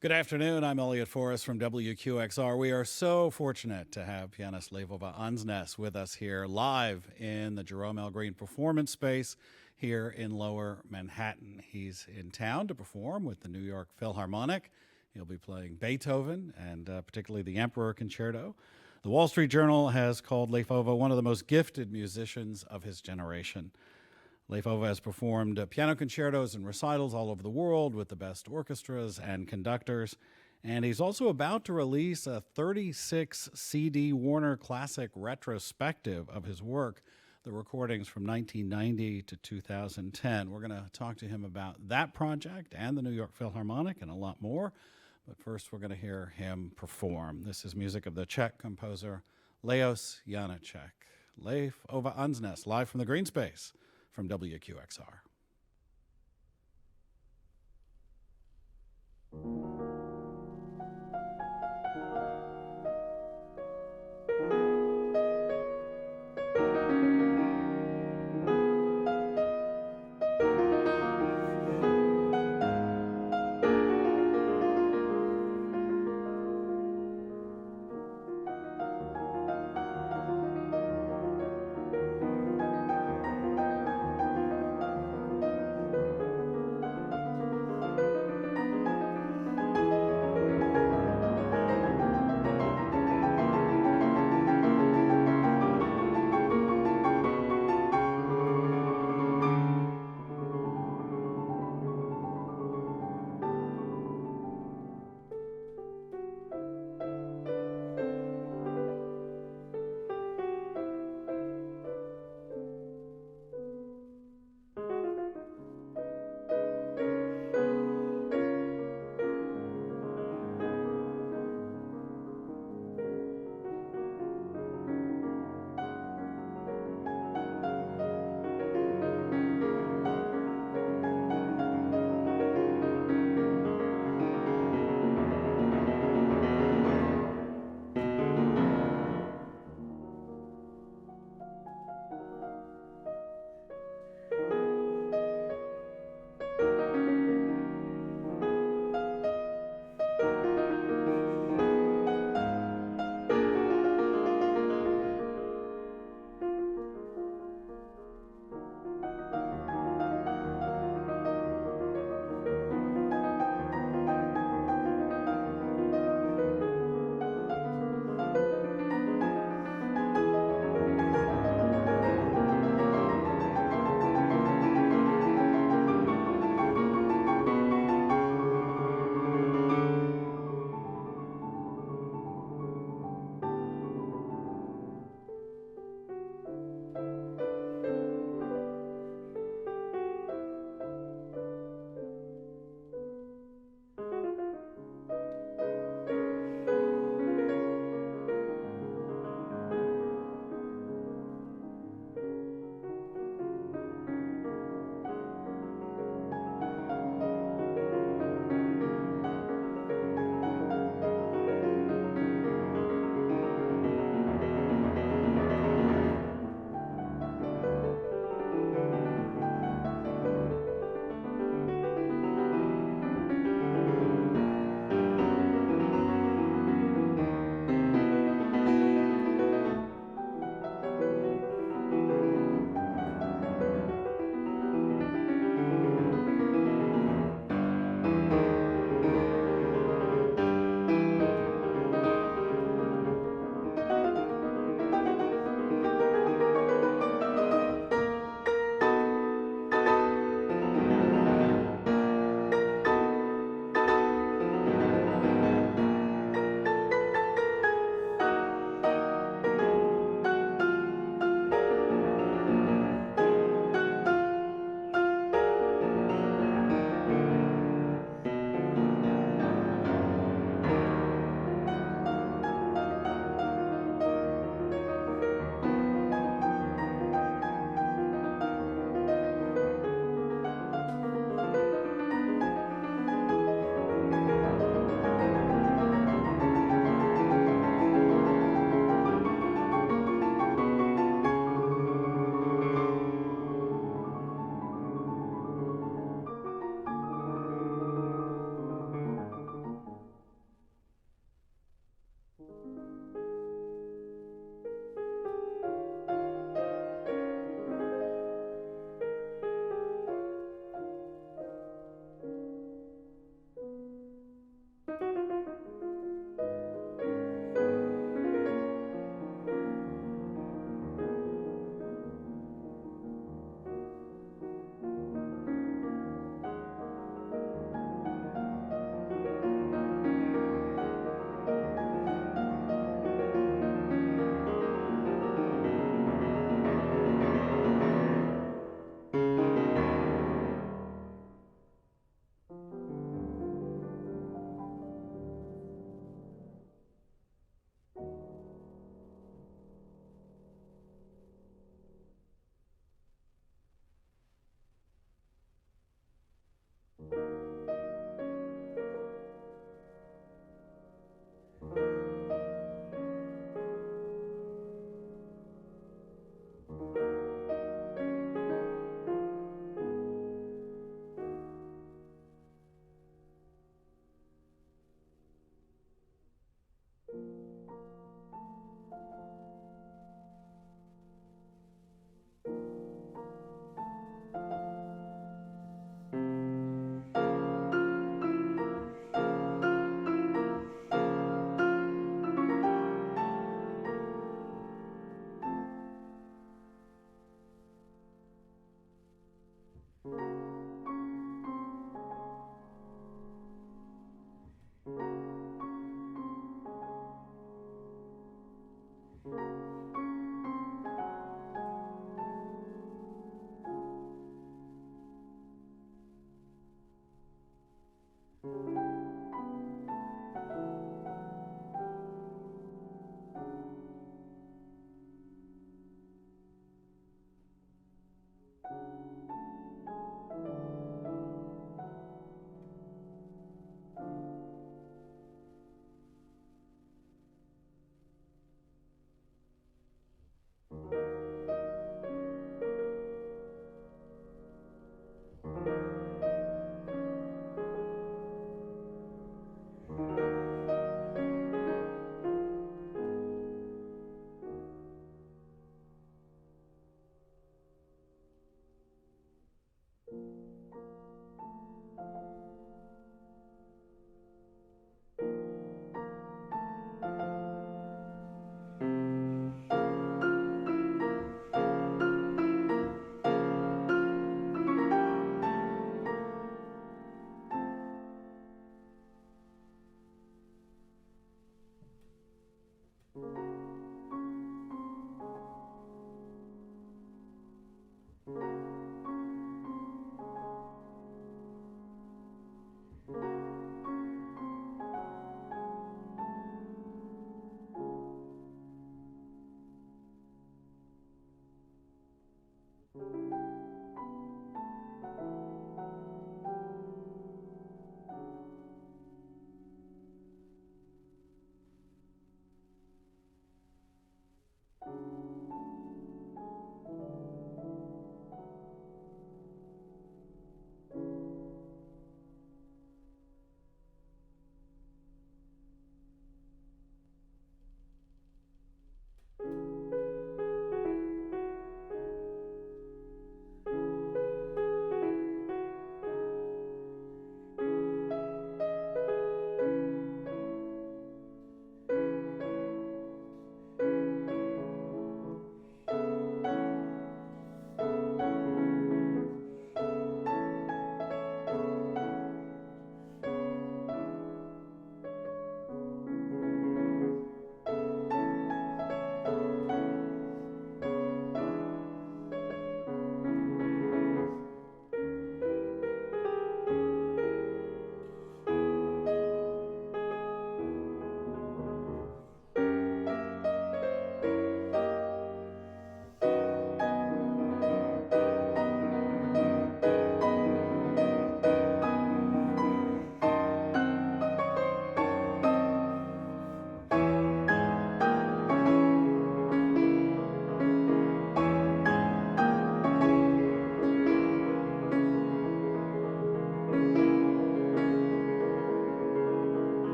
Good afternoon. I'm Elliott Forrest from WQXR. We are so fortunate to have pianist Leif Ove Andsnes with us here live in the Jerome L. Green Performance Space here in Lower Manhattan. He's in town to perform with the New York Philharmonic. He'll be playing Beethoven and particularly the Emperor Concerto. The Wall Street Journal has called Leif Ove one of the most gifted musicians of his generation. Leif Ove has performed piano concertos and recitals all over the world with the best orchestras and conductors, and he's also about to release a 36 CD Warner Classic retrospective of his work, the recordings from 1990 to 2010. We're going to talk to him about that project and the New York Philharmonic and a lot more, but first we're going to hear him perform. This is music of the Czech composer Leos Janacek. Leif Ove Andsnes, live from the Green Space from WQXR.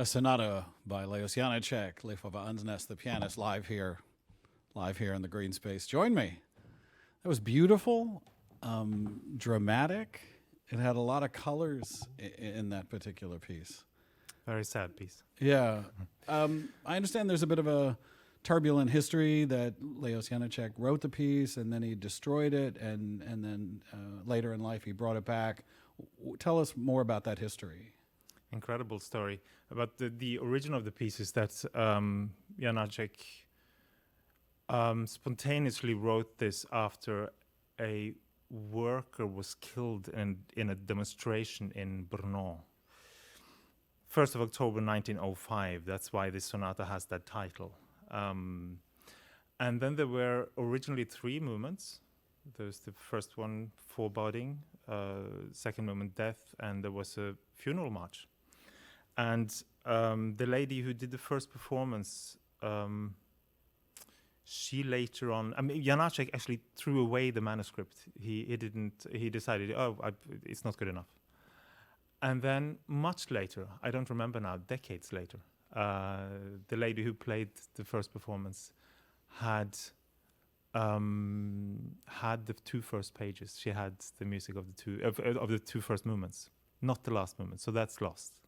A sonata by Leos Janacek, Leif Ove Andsnes, the pianist, live here in the green space. Join me. That was beautiful, dramatic. It had a lot of colors in that particular piece. Very sad piece. Yeah. I understand there's a bit of a turbulent history that Leos Janacek wrote the piece and then he destroyed it and then later in life he brought it back. Tell us more about that history. Incredible story. About the origin of the piece is that Janacek spontaneously wrote this after a worker was killed in a demonstration in Brno. 1st of October 1905, that's why this sonata has that title. And then there were originally 3 movements. There's the first one, foreboding, second movement, death, and there was a funeral march. And the lady who did the first performance, she later on, Janacek actually threw away the manuscript. He decided, it's not good enough. And then much later, I don't remember now, decades later, the lady who played the first performance had the 2 first pages. She had the music of the 2 first movements, not the last movement. So that's lost.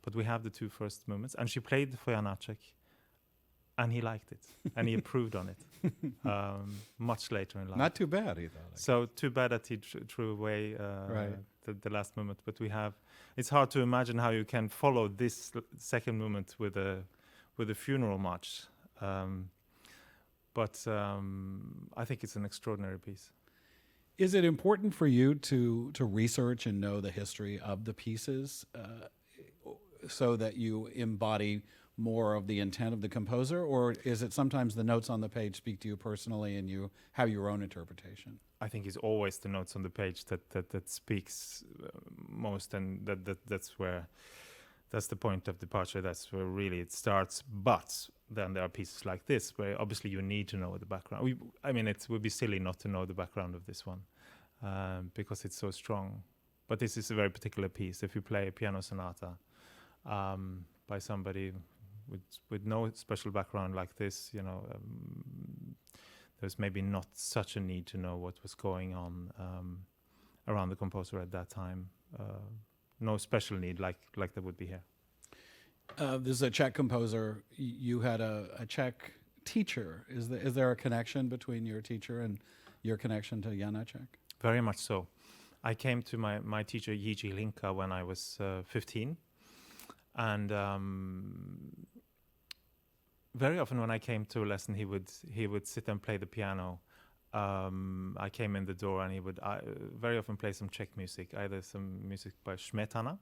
But we have the 2 first movements, and she played for Janacek, and he liked it, and he approved on it. Much later in life. Not too bad either. So too bad that he threw away the last movement. But it's hard to imagine how you can follow this second movement with a funeral march. But I think it's an extraordinary piece. Is it important for you to research and know the history of the pieces so that you embody more of the intent of the composer, or is it sometimes the notes on the page speak to you personally and you have your own interpretation? I think it's always the notes on the page that speaks most, and that's the point of departure. That's where really it starts. But then there are pieces like this where obviously you need to know the background. It would be silly not to know the background of this one because it's so strong. But this is a very particular piece. If you play a piano sonata by somebody with no special background like this, there's maybe not such a need to know what was going on around the composer at that time. No special need like there would be here. This is a Czech composer. You had a Czech teacher. Is there a connection between your teacher and your connection to Janacek? Very much so. I came to my teacher Jiří Hlinka when I was 15. And very often when I came to a lesson, he would sit and play the piano. I came in the door and he would very often play some Czech music, either some music by Smetana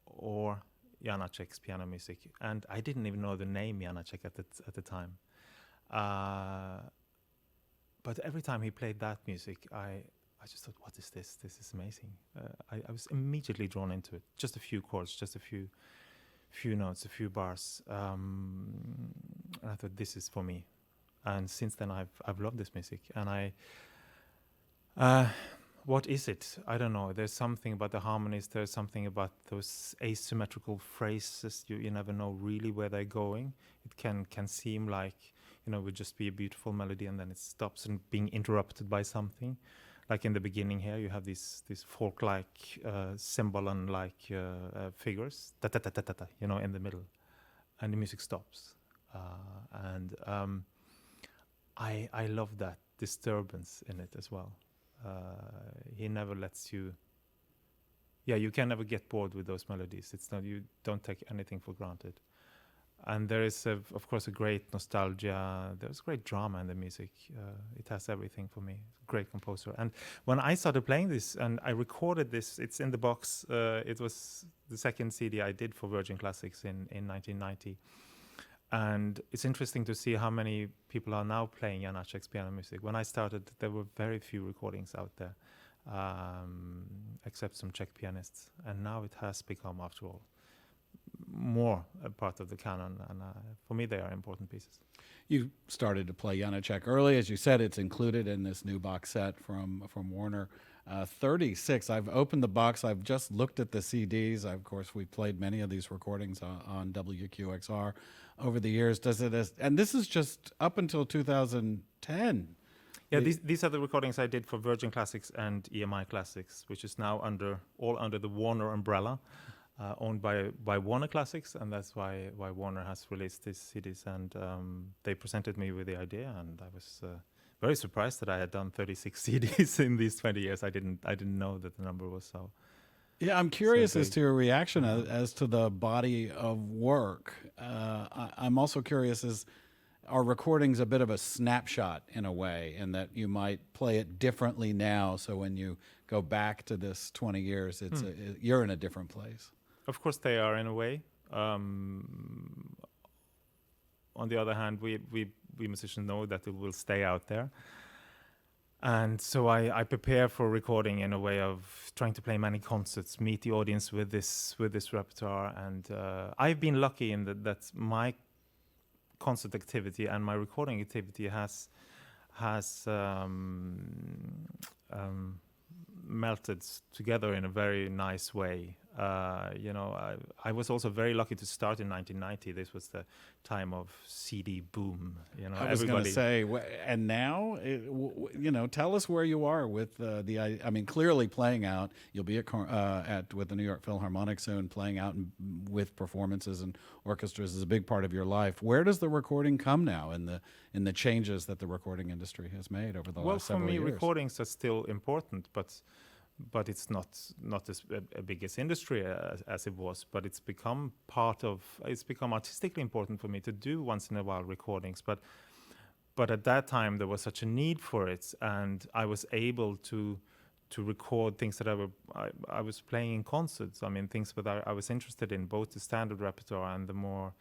or Janacek's piano music. And I didn't even know the name Janacek at the time. But every time he played that music, I just thought, what is this? This is amazing. I was immediately drawn into it. Just a few chords, just a few notes, a few bars. And I thought, this is for me. And since then, I've loved this music. And what is it? I don't know. There's something about the harmonies. There's something about those asymmetrical phrases. You never know really where they're going. It can seem like, it would just be a beautiful melody and then it stops and being interrupted by something. Like in the beginning here, you have these folk-like, cymbalon-like figures, ta-ta-ta-ta-ta, in the middle. And the music stops. And I love that disturbance in it as well. He never lets you... you can never get bored with those melodies. You don't take anything for granted. And there is, of course, a great nostalgia. There's great drama in the music. It has everything for me. Great composer. And when I started playing this, and I recorded this, it's in the box. It was the second CD I did for Virgin Classics in 1990. And it's interesting to see how many people are now playing Janacek's piano music. When I started, there were very few recordings out there, except some Czech pianists. And now it has become, after all, more a part of the canon, and for me they are important pieces. You started to play Janacek early, as you said. It's included in this new box set from Warner. 36. I've opened the box. I've just looked at the CDs. Of course, we played many of these recordings on WQXR over the years. And this is just up until 2010. Yeah, these are the recordings I did for Virgin Classics and EMI Classics, which is now all under the Warner umbrella, owned by Warner Classics, and that's why Warner has released these CDs. And they presented me with the idea, and I was very surprised that I had done 36 CDs in these 20 years. I didn't know that the number was so. Yeah, I'm curious as to your reaction as to the body of work. I'm also curious are recordings a bit of a snapshot in a way, in that you might play it differently now, so when you go back to this 20 years, you're in a different place? Of course they are, in a way. On the other hand, we musicians know that it will stay out there. And so I prepare for recording in a way of trying to play many concerts, meet the audience with this repertoire. And I've been lucky in that my concert activity and my recording activity has melted together in a very nice way. I was also very lucky to start in 1990. This was the time of CD boom. I was going to say, and now, tell us where you are with I mean, clearly playing out. You'll be with the New York Philharmonic soon, playing out with performances and orchestras is a big part of your life. Where does the recording come now in the changes that the recording industry has made over the last several years? Well, for me, recordings are still important, but it's not as big as industry as it was. But it's become artistically important for me to do once in a while recordings. But at that time there was such a need for it, and I was able to record things that I was playing in concerts. I mean, things that I was interested in, both the standard repertoire and the more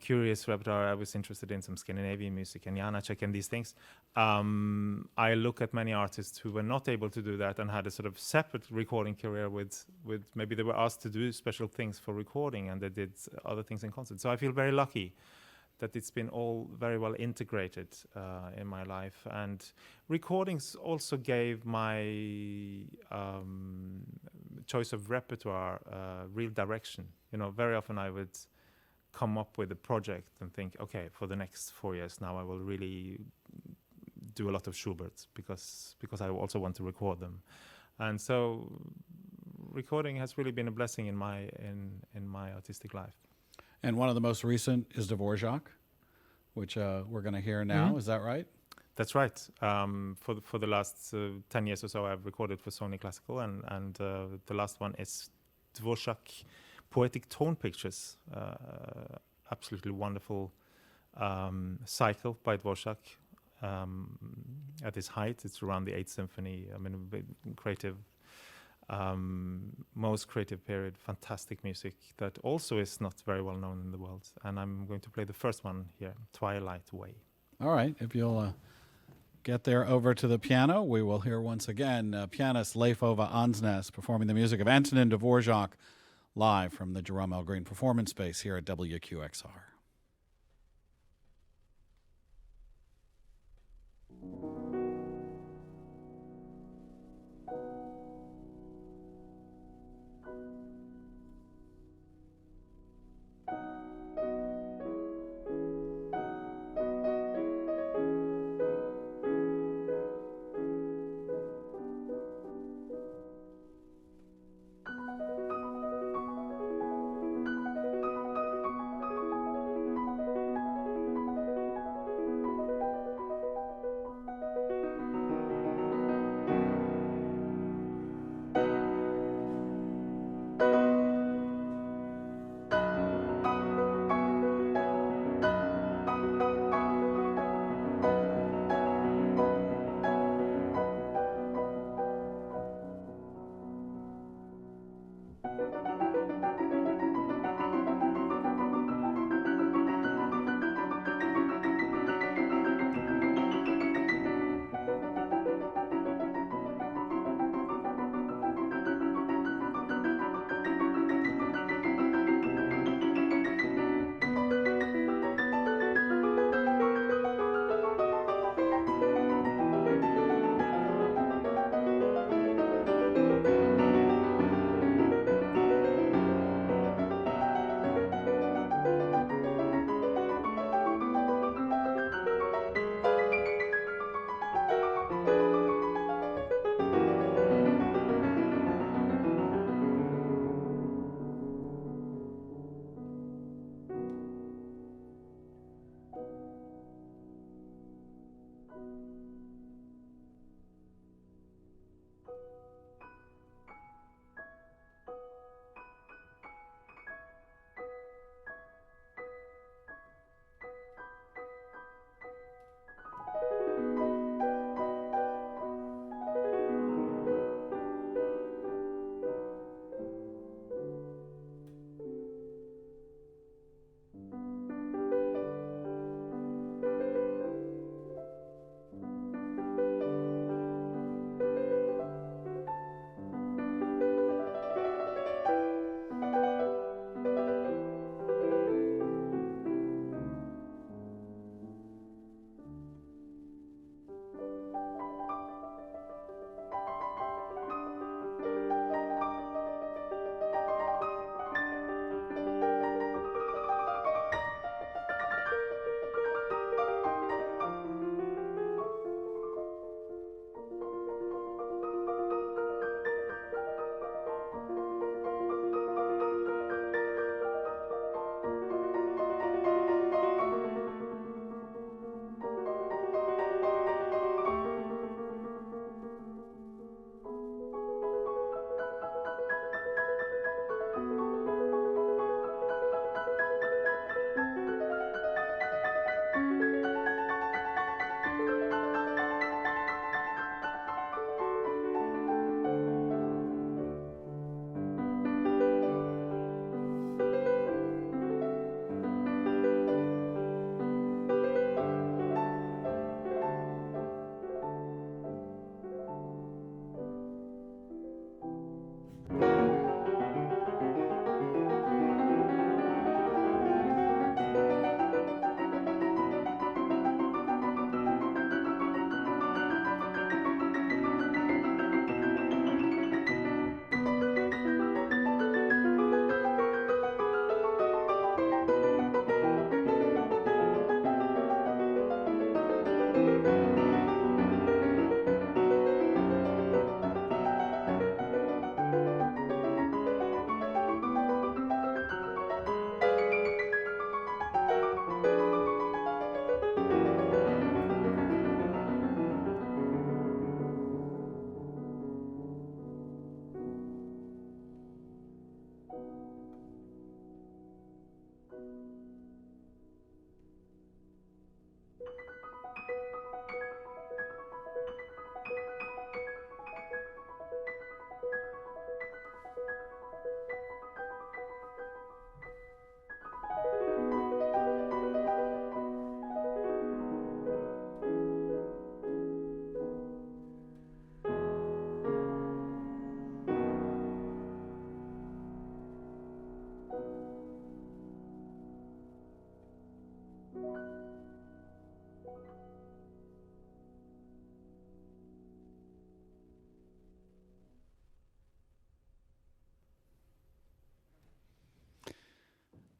curious repertoire. I was interested in some Scandinavian music and Janacek and these things. I look at many artists who were not able to do that and had a sort of separate recording career with maybe they were asked to do special things for recording, and they did other things in concert. So I feel very lucky that it's been all very well integrated in my life. And recordings also gave my choice of repertoire real direction. Very often I would come up with a project and think, okay, for the next 4 years now I will really do a lot of Schuberts because I also want to record them. And so recording has really been a blessing in my artistic life. And one of the most recent is Dvorak, which we're going to hear now. Mm-hmm. Is that right? That's right. For the last 10 years or so, I've recorded for Sony Classical, and the last one is Dvorak Poetic Tone Pictures. Absolutely wonderful cycle by Dvorak. At its height, it's around the 8th Symphony. I mean, creative. Most creative period, fantastic music that also is not very well known in the world. And I'm going to play the first one here, Twilight Way. All right, if you'll get there over to the piano, we will hear once again pianist Leif Ove Andsnes performing the music of Antonin Dvorak live from the Jerome L. Green Performance Space here at WQXR.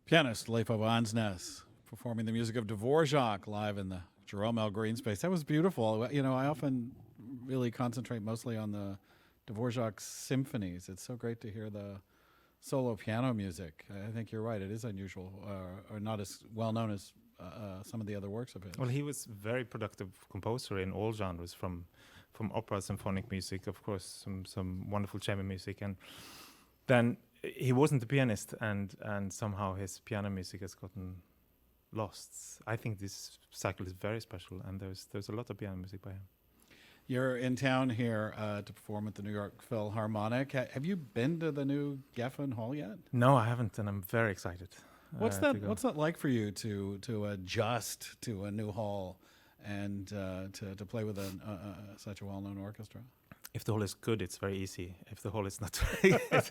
Pianist Leif Ove Andsnes performing the music of Dvorak live in the Jerome L. Green Space. That was beautiful. You know, I often really concentrate mostly on the Dvorak symphonies. It's so great to hear the solo piano music. I think you're right. It is unusual, or not as well known as some of the other works of his. Well, he was very productive composer in all genres, from opera, symphonic music, of course, some wonderful chamber music, and then he wasn't a pianist, and somehow his piano music has gotten lost. I think this cycle is very special, and there's a lot of piano music by him. You're in town here to perform at the New York Philharmonic. Have you been to the new Geffen Hall yet? No, I haven't, and I'm very excited. What's that like for you to adjust to a new hall and to play with such a well-known orchestra? If the hall is good, it's very easy. If the hall is not very good,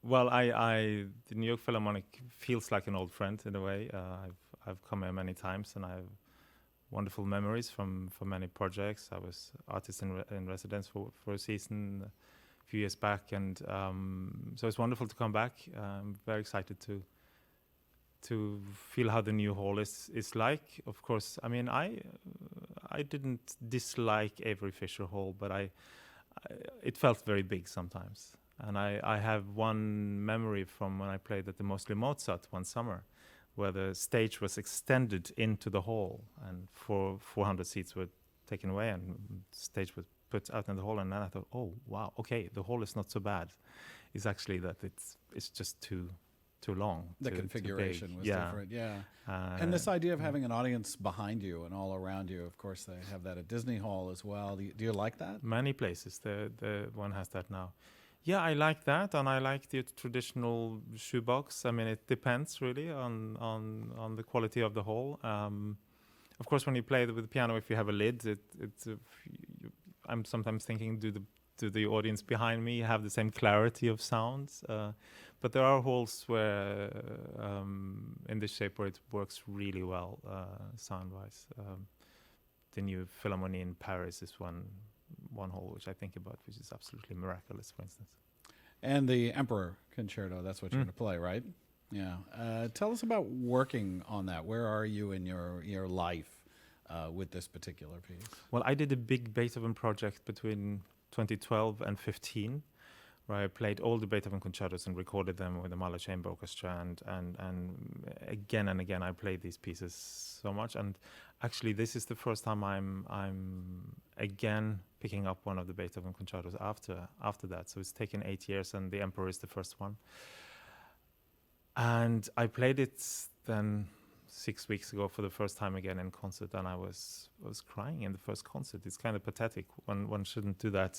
well, the New York Philharmonic feels like an old friend in a way. I've come here many times, and I have wonderful memories from many projects. I was artist in residence for a season a few years back, and so it's wonderful to come back. I'm very excited to feel how the new hall is like. Of course, I mean, I didn't dislike Avery Fisher Hall, but it felt very big sometimes. And I have one memory from when I played at the Mostly Mozart one summer, where the stage was extended into the hall, and 400 seats were taken away, and the stage was put out in the hall. And then I thought, oh wow, okay, the hall is not so bad. It's actually that it's just too long. The configuration was different, yeah. And this idea of having an audience behind you and all around you, of course, they have that at Disney Hall as well. Do you like that? Many places, the one has that now. Yeah, I like that, and I like the traditional shoebox. I mean, it depends really on the quality of the hall. Of course, when you play with the piano, if you have a lid, I'm sometimes thinking, do the audience behind me have the same clarity of sounds? But there are halls where, in this shape, where it works really well sound-wise. The new Philharmonie in Paris is one hall which I think about, which is absolutely miraculous, for instance. And the Emperor Concerto, that's what you're going to play, right? Yeah. Tell us about working on that. Where are you in your life with this particular piece? Well, I did a big Beethoven project between 2012 and 15, where I played all the Beethoven concertos and recorded them with the Mahler Chamber Orchestra, and again and again I played these pieces so much. And actually, this is the first time I'm again picking up one of the Beethoven concertos after that. So it's taken 8 years, and the Emperor is the first one. And I played it then 6 weeks ago for the first time again in concert, and I was crying in the first concert. It's kind of pathetic. One shouldn't do that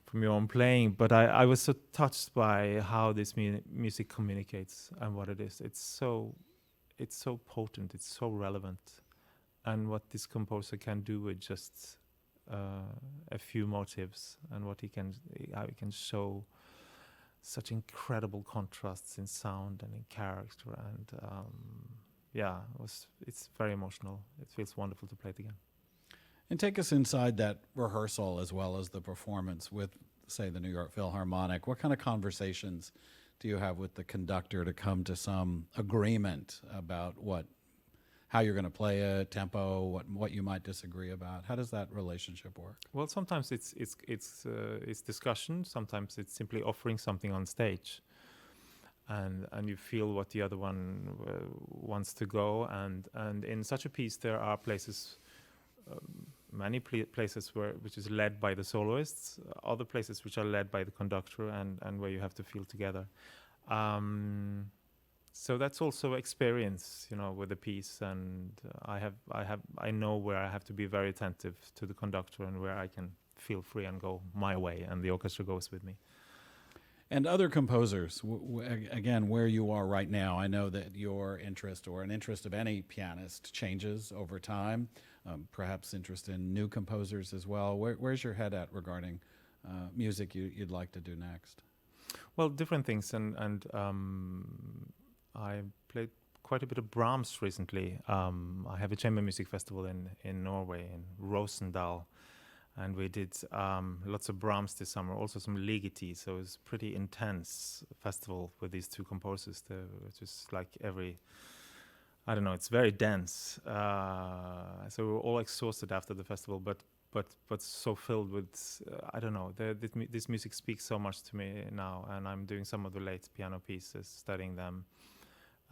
from your own playing, but I was so touched by how this music communicates and what it is. It's so potent. It's so relevant, and what this composer can do with just a few motives, and how he can show such incredible contrasts in sound and in character, and it's very emotional. It feels wonderful to play it again. And take us inside that rehearsal as well as the performance with, say, the New York Philharmonic. What kind of conversations do you have with the conductor to come to some agreement about how you're going to play it, tempo, what you might disagree about? How does that relationship work? Well, sometimes it's discussion. Sometimes it's simply offering something on stage, and you feel what the other one wants to go. And in such a piece, there are places. Many places which is led by the soloists, other places which are led by the conductor, and where you have to feel together. So that's also experience, with the piece, and I know where I have to be very attentive to the conductor and where I can feel free and go my way, and the orchestra goes with me. And other composers, again, where you are right now, I know that your interest, or an interest of any pianist, changes over time. Perhaps interest in new composers as well. Where's your head at regarding music you'd like to do next? Well, different things, and I played quite a bit of Brahms recently. I have a chamber music festival in Norway, in Rosendal, And we did lots of Brahms this summer, also some Ligeti. So it was pretty intense festival with these two composers. It's just like I don't know, it's very dense. So we were all exhausted after the festival, but so filled with, I don't know, this music speaks so much to me now, and I'm doing some of the late piano pieces, studying them.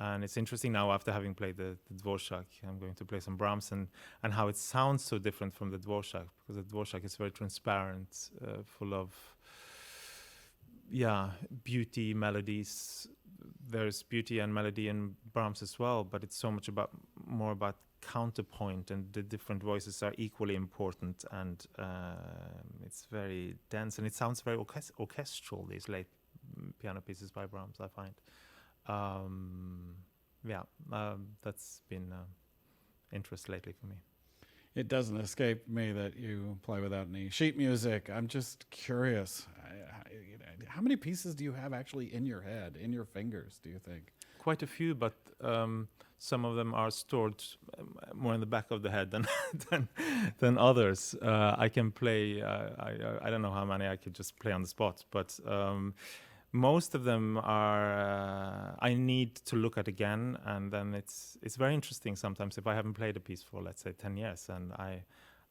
And it's interesting now, after having played the Dvorak, I'm going to play some Brahms, and how it sounds so different from the Dvorak, because the Dvorak is very transparent, full of, beauty, melodies. There's beauty and melody in Brahms as well, but it's so much more about counterpoint, and the different voices are equally important, and it's very dense, and it sounds very orchestral, these late piano pieces by Brahms, I find. That's been interest lately for me. It doesn't escape me that you play without any sheet music. I'm just curious, how many pieces do you have actually in your head, in your fingers, do you think? Quite a few, but some of them are stored more in the back of the head than others. I can play, I don't know how many I could just play on the spot, but most of them are I need to look at again, and then it's very interesting sometimes if I haven't played a piece for, let's say, 10 years, and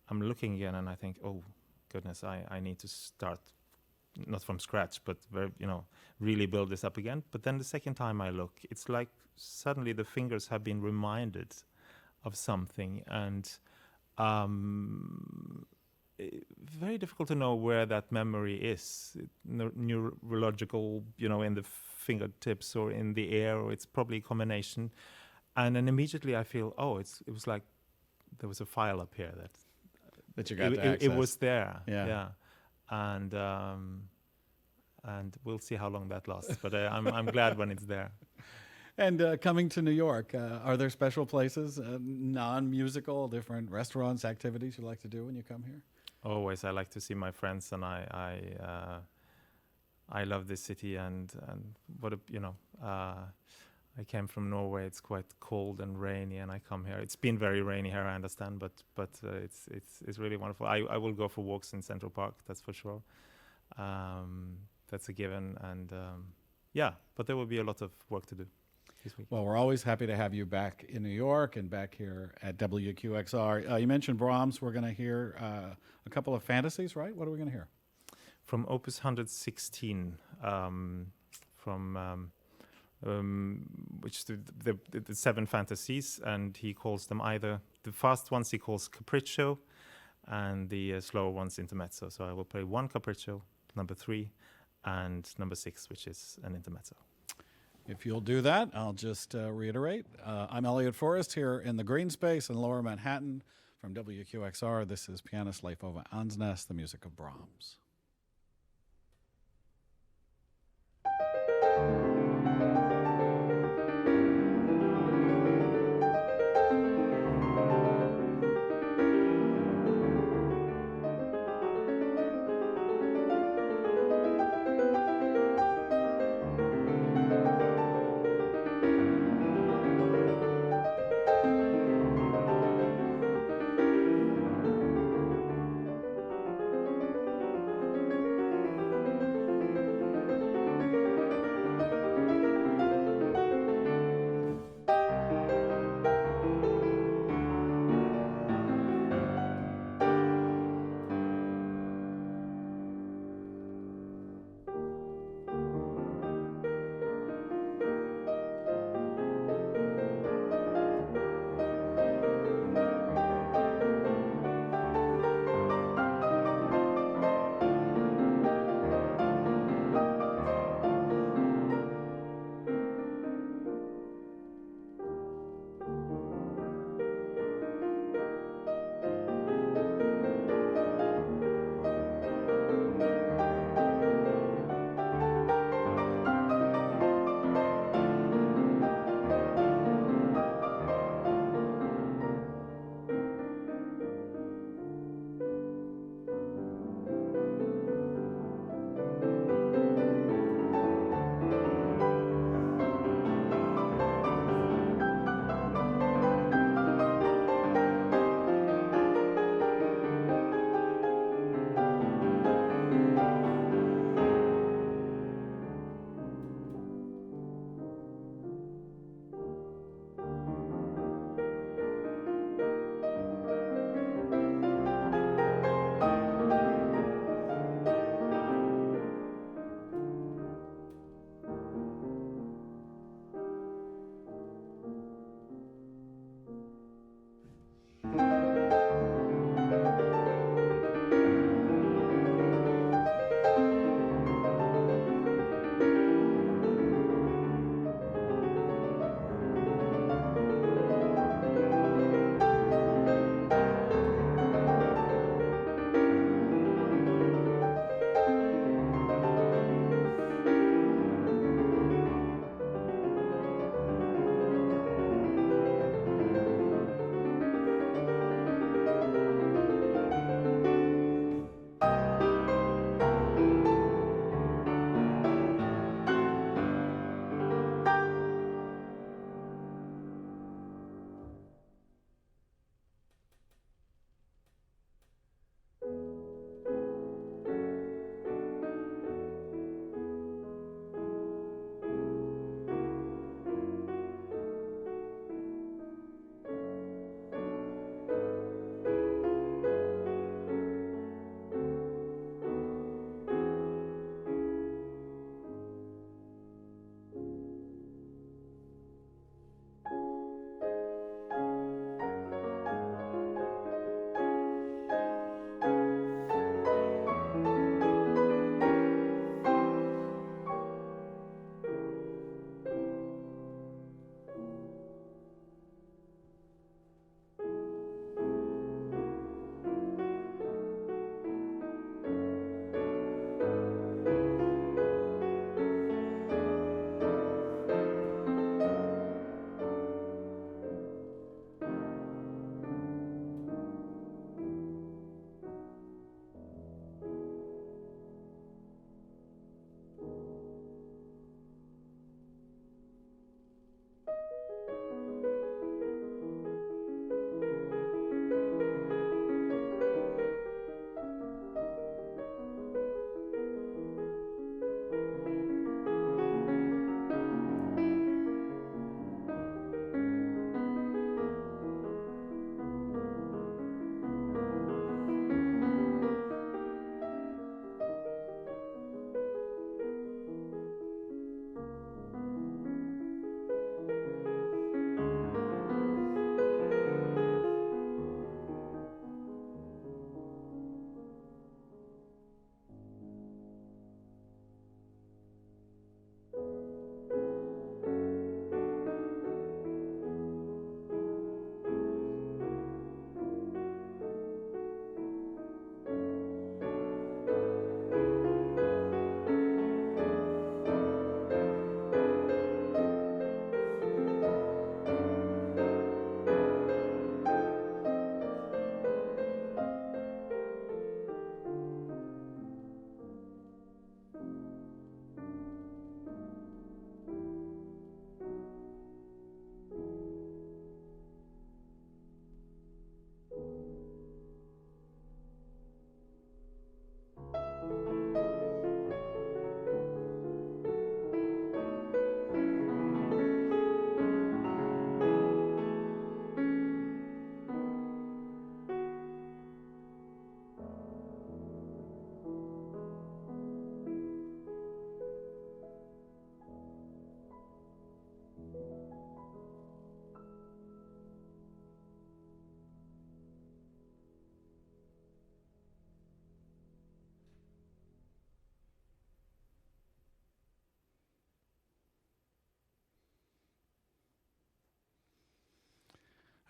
I'm looking again and I think, oh goodness, I need to start not from scratch, but really build this up again. But then the second time I look, it's like suddenly the fingers have been reminded of something, and very difficult to know where that memory is, neurological, in the fingertips or in the air, or it's probably a combination. And then immediately I feel, it was like there was a file up here that you got to access. It was there, yeah. And we'll see how long that lasts. But I'm glad when it's there. And coming to New York, are there special places, non-musical, different restaurants, activities you like to do when you come here? Always, I like to see my friends, and I love this city, and what I came from Norway. It's quite cold and rainy, and I come here. It's been very rainy here, I understand, but it's really wonderful. I will go for walks in Central Park, that's for sure. That's a given, and but there will be a lot of work to do this week. Well, we're always happy to have you back in New York and back here at WQXR. You mentioned Brahms. We're going to hear a couple of fantasies, right? What are we going to hear? From Opus 116, which the seven fantasies, and he calls them either the fast ones he calls capriccio, and the slower ones intermezzo. So I will play one capriccio, number 3, and number 6, which is an intermezzo. If you'll do that, I'll just reiterate. I'm Elliott Forrest here in the Green Space in Lower Manhattan from WQXR. This is pianist Leif Ove Andsnes, the music of Brahms.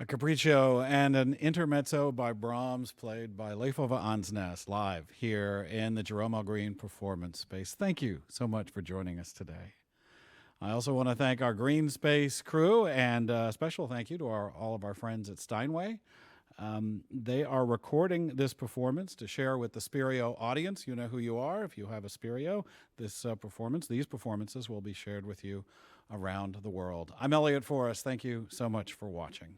A capriccio and an intermezzo by Brahms, played by Leif Ove Andsnes, live here in the Jerome L. Green Performance Space. Thank you so much for joining us today. I also want to thank our Green Space crew, and a special thank you to all of our friends at Steinway. They are recording this performance to share with the Spirio audience. You know who you are if you have a Spirio. These performances will be shared with you around the world. I'm Elliott Forrest. Thank you so much for watching.